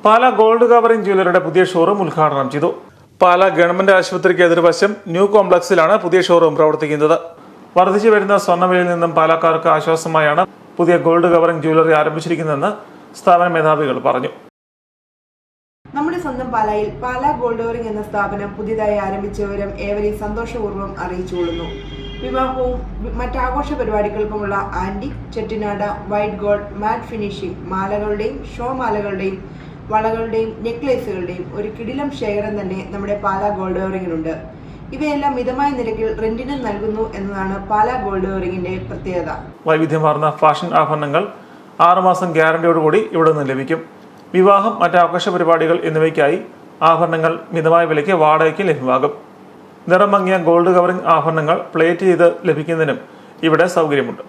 പാല gold covering ജ്വല്ലറിയുടെ പുതിയ showroom ഉദ്ഘാടനം ചെയ്തു. പാല ഗവൺമെന്റ് ആശുപത്രിക്ക് എതിർവശം ന്യൂ കോംപ്ലക്സിലാണ് പുതിയ ഷോറൂം പ്രവർത്തിക്കുന്നത്. വർദ്ധിച്ചു വരുന്ന സ്വർണ്ണവിലയിൽ നിന്നും പാലക്കാർക്ക് ആശ്വാസമായാണ് പുതിയ ഗോൾഡ് കവറിംഗ് ജ്വല്ലറി ആരംഭിച്ചിരിക്കുന്നതെന്ന് സ്ഥാപന മേധാവികൾ പറഞ്ഞു. നമ്മുടെ സ്വന്തം പാലായിൽ പാല ഗോൾഡ് കവറിംഗ് എന്ന സ്ഥാപനം പുതിയതായി ആരംഭിച്ച വിവരം ഏവരെയും സന്തോഷപൂർവ്വം അറിയിച്ചുകൊള്ളുന്നു. വിവാഹവും മറ്റാഘോഷ പരിപാടികൾക്കുമുള്ള antique, Chettinad, white gold, matte finishing മാലകളുടെയും ഷോ മാലകളുടെയും വളകളുടെയും നെക്ലേസുകളുടെയും ഒരു കിടിലം ശേഖരം തന്നെ നമ്മുടെ പാല ഗോൾഡ് കവറിംഗിനുണ്ട്. ഇവയെല്ലാം മിതമായ നിരക്കിൽ റെന്റിന് നൽകുന്നു എന്നതാണ് പാല ഗോൾഡ് കവറിംഗിന്റെ പ്രത്യേകത. വൈവിധ്യമാർന്ന ഫാഷൻ ആഭരണങ്ങൾ 6 മാസം ഗ്യാരണ്ടിയോടുകൂടി ഇവിടെ നിന്ന് ലഭിക്കും. വിവാഹം, മറ്റാഘോഷ പരിപാടികൾ എന്നിവയ്ക്കായി ആഭരണങ്ങൾ മിതമായ വിലയ്ക്ക് വാടകയ്ക്ക് ലഭ്യമാകും. നിറം മങ്ങിയ ഗോൾഡ് കവറിംഗ് ആഭരണങ്ങൾ പ്ലേറ്റ് ചെയ്ത് ലഭിക്കുന്നതിനും ഇവിടെ സൗകര്യമുണ്ട്.